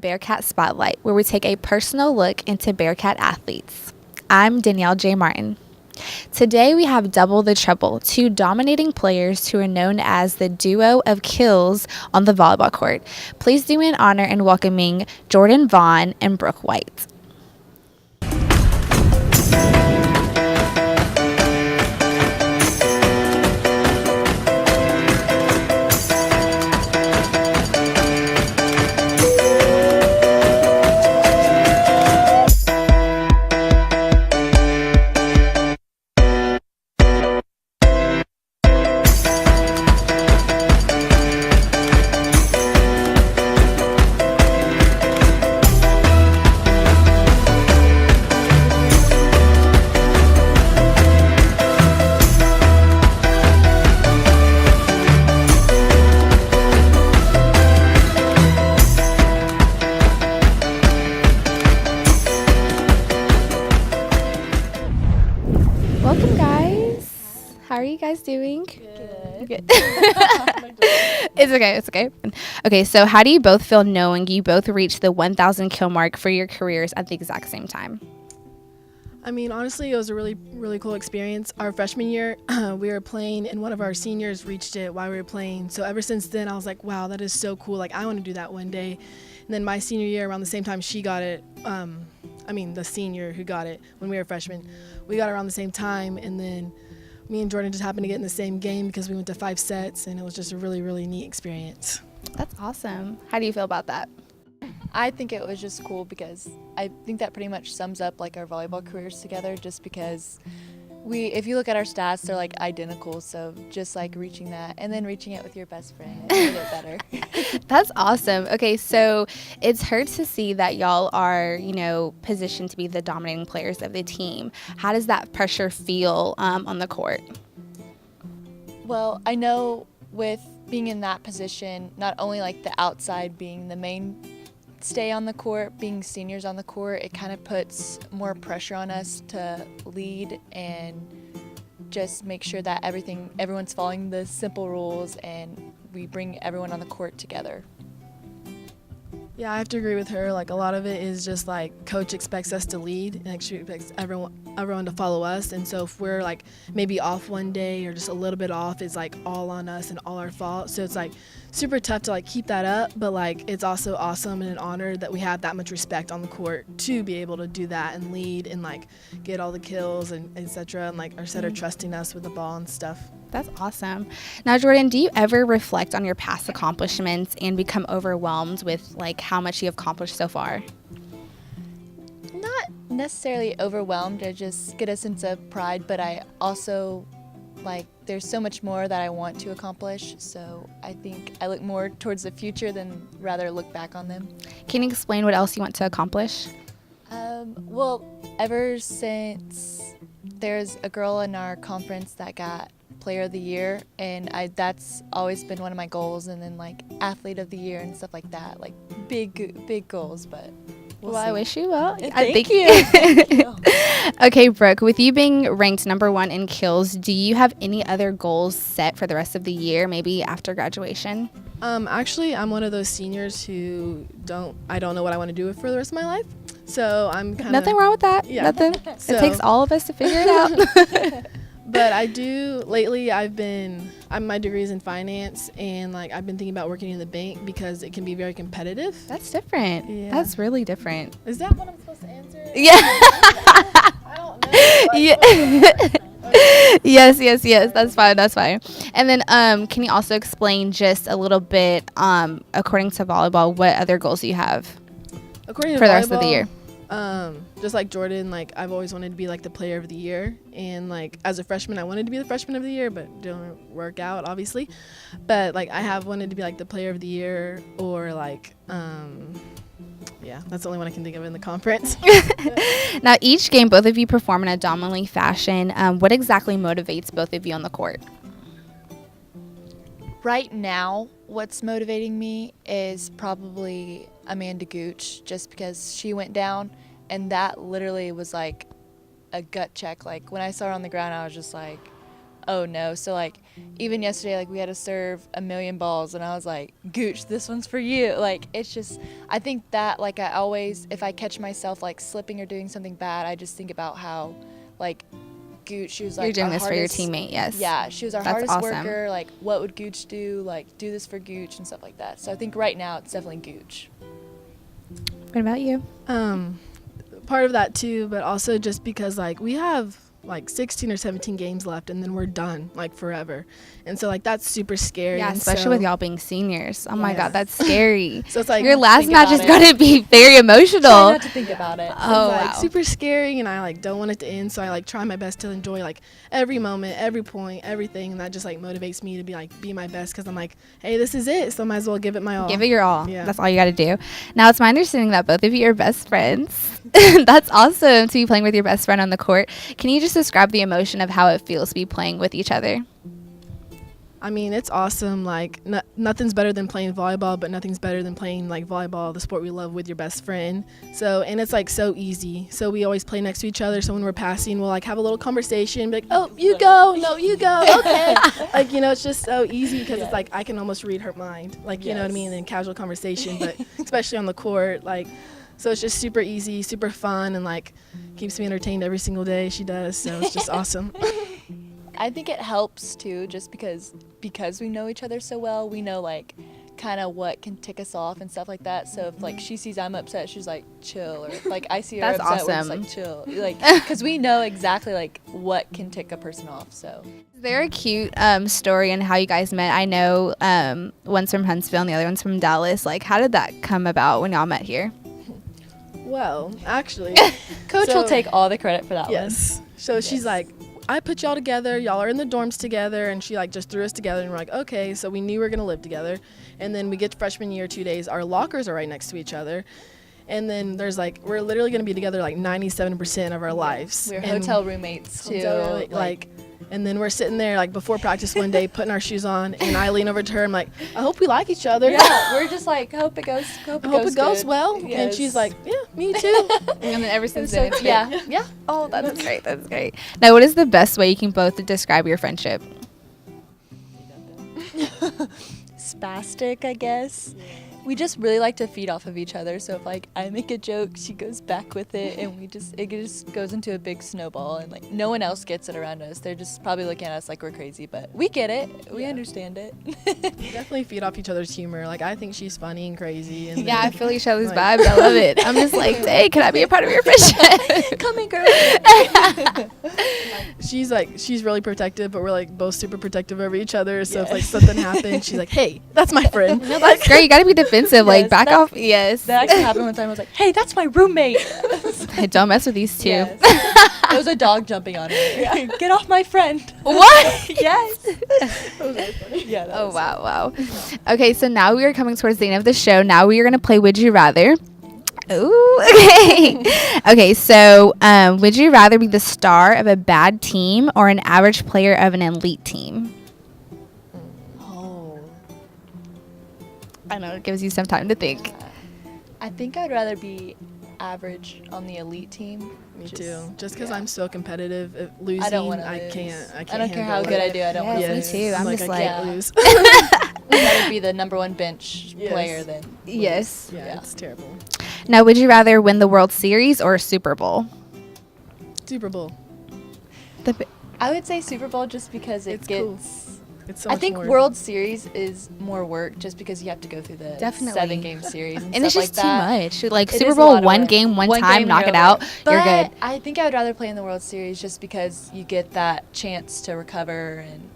Bearkat Spotlight, where we take a personal look into Bearkat athletes. I'm Danielle J. Martin. Today we have double the trouble, two dominating players who are known as the duo of kills on the volleyball court. Please do me an honor in welcoming Jordyn Vaughn and Brooke White. Welcome, guys. How are you guys doing? Good. It's okay. Okay, so how do you both feel knowing you both reached the 1,000 kill mark for your careers at the exact same time? I mean, honestly, it was a really, really cool experience. Our freshman year, we were playing, and one of our seniors reached it while we were playing. So ever since then, I was like, wow, that is so cool. Like, I want to do that one day. And then my senior year, around the same time she got it, the senior who got it when we were freshmen, we got it around the same time. And then me and Jordyn just happened to get in the same game because we went to 5 sets, and it was just a really, really neat experience. That's awesome. How do you feel about that? I think it was just cool because I think that pretty much sums up like our volleyball careers together, just because if you look at our stats, they're like identical. So just like reaching that and then reaching it with your best friend, it's a little bit better. That's awesome. Okay, so it's hard to see that y'all are, positioned to be the dominating players of the team. How does that pressure feel on the court? Well, I know with being in that position, not only like the outside being the main stay on the court, being seniors on the court, it kind of puts more pressure on us to lead and just make sure that everyone's following the simple rules and we bring everyone on the court together. Yeah, I have to agree with her. Like, a lot of it is just like coach expects us to lead and she expects everyone to follow us. And so if we're like maybe off one day or just a little bit off, it's like all on us and all our fault. So it's like super tough to like keep that up, but like it's also awesome and an honor that we have that much respect on the court to be able to do that and lead and like get all the kills and etc. And like our setter trusting us with the ball and stuff. That's awesome. Now, Jordyn, do you ever reflect on your past accomplishments and become overwhelmed with like how much you have accomplished so far? Not necessarily overwhelmed. I just get a sense of pride, but I also there's so much more that I want to accomplish. So I think I look more towards the future than rather look back on them. Can you explain what else you want to accomplish? Well, ever since there's a girl in our conference that got Player of the Year, and that's always been one of my goals, and then like Athlete of the Year and stuff like that, like big goals, but we'll see. I wish you well. Thank you. Thank you. Okay, Brooke, with you being ranked #1 in kills, do you have any other goals set for the rest of the year, maybe after graduation? Actually, I'm one of those seniors who I don't know what I want to do for the rest of my life. So I'm kind of... Nothing wrong with that. Yeah. Nothing. So, it takes all of us to figure it out. But lately my degree is in finance, and like I've been thinking about working in the bank because it can be very competitive. That's different. Yeah. That's really different. Is that what I'm supposed to answer? Yeah. I don't know. Yeah. Yes. That's fine. And then can you also explain just a little bit, according to volleyball, what other goals you have According to for the rest of the year? Just like Jordyn, like I've always wanted to be like the Player of the Year, and like as a freshman I wanted to be the Freshman of the Year, but didn't work out obviously. But like I have wanted to be like the Player of the Year, or like that's the only one I can think of in the conference. Now, each game both of you perform in a dominantly fashion. What exactly motivates both of you on the court? Right now, what's motivating me is probably Amanda Gooch, just because she went down, and that literally was like a gut check. Like when I saw her on the ground, I was just like, oh no. So like even yesterday, like we had to serve 1,000,000 balls, and I was like, Gooch, this one's for you. Like it's just, I think that like I always, if I catch myself like slipping or doing something bad, I just think about how like Gooch, she was like, You're doing our this for your hardest- teammate, yes. Yeah, she was our That's hardest awesome. worker. Like, what would Gooch do? Like, do this for Gooch and stuff like that. So I think right now it's definitely Gooch. What about you? Part of that too, but also just because like we have like 16 or 17 games left and then we're done like forever, and so like that's super scary. Yeah, and especially so, with y'all being seniors. Oh my Yes. God, that's scary. So it's like Your last think match about is it. going to be very Try emotional. not to think about it. Oh, it's like wow. super scary, and I like don't want it to end, so I like try my best to enjoy like every moment, every point, everything, and that just like motivates me to be my best, because I'm like, hey, this is it, so I might as well give it my all. Give it your all. Yeah. That's all you got to do. Now, it's my understanding that both of you are best friends. That's awesome to be playing with your best friend on the court. Can you just describe the emotion of how it feels to be playing with each other? I mean, it's awesome. Like, nothing's better than playing volleyball, but nothing's better than playing, like, volleyball, the sport we love, with your best friend. So, and it's, like, so easy. So we always play next to each other. So when we're passing, we'll, like, have a little conversation. Be like, oh, you go. No, you go. Okay. Like, you know, it's just so easy because it's, like, I can almost read her mind. Like, you know what I mean? In casual conversation, but especially on the court, like, so it's just super easy, super fun, and, like, keeps me entertained every single day she does. So it's just awesome. I think it helps too, just because we know each other so well. We know like kind of what can tick us off and stuff like that. So if like she sees I'm upset, she's like chill, or like I see her That's upset, we're just awesome. like chill, like because we know exactly like what can tick a person off. So Is there a cute story in how you guys met? I know one's from Huntsville and the other one's from Dallas. Like, how did that come about when y'all met here? Well, actually, Coach So- will take all the credit for that yes. So she's like, I put y'all together. Y'all are in the dorms together, and she like just threw us together, and we're like, okay. So we knew we were gonna live together, and then we get to freshman year, 2 days. Our lockers are right next to each other, and then there's like we're literally gonna be together like 97% of our lives. We're And hotel roommates too. hotel, like, and then we're sitting there like before practice one day, putting our shoes on, and I lean over to her. I'm like, I hope we like each other. yeah, we're just like hope it goes. I hope it goes good. well. And Yes. she's like, yeah, me too. And then ever since So, then, it's yeah, been- yeah. Oh, that's great. That's great. Now, what is the best way you can both describe your friendship? Spastic, I guess. We just really like to feed off of each other. So if like I make a joke, she goes back with it, and it just goes into a big snowball, and like no one else gets it around us. They're just probably looking at us like we're crazy, but we get it. We understand it. Definitely feed off each other's humor. Like, I think she's funny and crazy. And Yeah, I then, feel each other's like- vibes. I love it. I'm just like, dang, can I be a part of your friendship? Come in, girl. she's really protective, but we're like both super protective over each other. So if like something happens, she's like, hey, that's my friend. That's great. You got to be defensive. Like, Yes, back that- off. Yes. That actually happened one time. I was like, hey, that's my roommate. Don't mess with these two. Yes. There was a dog jumping on her. Get off my friend. What? Yes. That was really funny. Yeah. That Oh, was wow. Okay, so now we are coming towards the end of the show. Now we are going to play Would You Rather. Ooh, okay. Okay, so would you rather be the star of a bad team or an average player of an elite team? Oh. I know, it gives you some time to think. I think I'd rather be average on the elite team. Me too. Just because I'm so competitive at losing, I don't want to I lose. can't. I don't care handle how it. good I do. I don't want to Yes, lose. me too. I'm like, just I like- can't lose. I'd rather be the number one bench Yes. player than Yes. Yeah, Yeah. it's terrible. Now, would you rather win the World Series or Super Bowl? Super Bowl. I would say Super Bowl just because it It's gets. cool. It's so I much think more. World Series is more work just because you have to go through the Definitely. 7-game series and, And it's stuff just like that. too much. Like, It Super is a Bowl, lot of one work. game, one One time, game, knock you're it out. over. You're But good. I think I would rather play in the World Series just because you get that chance to recover, and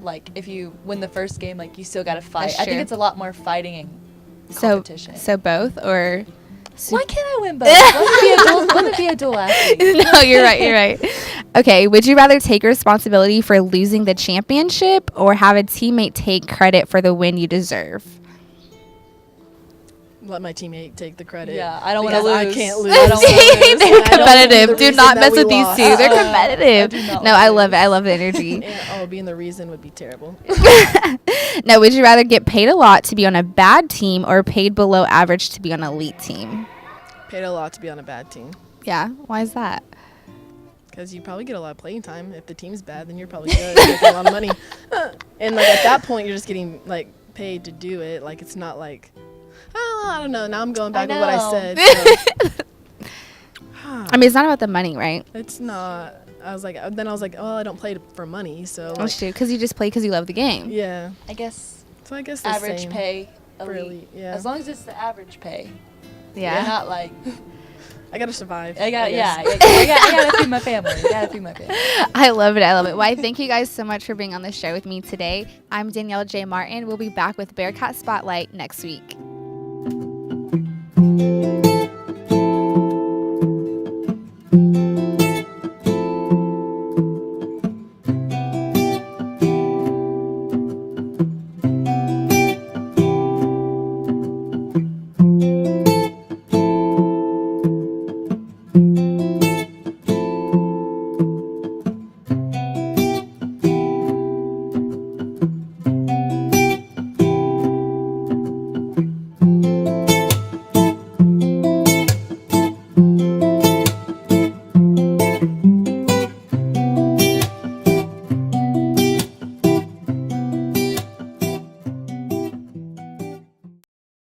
like if you win the first game, like you still got to fight. That's I think true. it's a lot more fighting and So, competition. so both or? Why can't I win both? Let me be a dual athlete. No, you're right. You're right. Okay. Would you rather take responsibility for losing the championship or have a teammate take credit for the win you deserve? Let my teammate take the credit. Yeah, I don't want to because lose. I can't lose. I don't wanna lose. They're I don't wanna be the competitive. Do reason not that mess we with these lost. two. They're I competitive. do not No, wanna I love it. lose. I love the energy. And, being the reason would be terrible. Now, would you rather get paid a lot to be on a bad team or paid below average to be on an elite team? Paid a lot to be on a bad team. Yeah. Why is that? because you probably get a lot of playing time. If the team's bad, then you're probably good. You get a lot of money. And like at that point, you're just getting like paid to do it. Like it's not like, oh, I don't know. Now I'm going back to what I said. So. I mean, it's not about the money, right? It's not. I was like, oh, I don't play for money, so. That's true, because you just play because you love the game. Yeah. I guess. So I guess average same. pay. Really, yeah. As long as it's the average pay. Yeah. You're not like. I gotta survive. I gotta feed my family. I love it. Well, I thank you guys so much for being on the show with me today. I'm Danielle J. Martin. We'll be back with Bearkat Spotlight next week.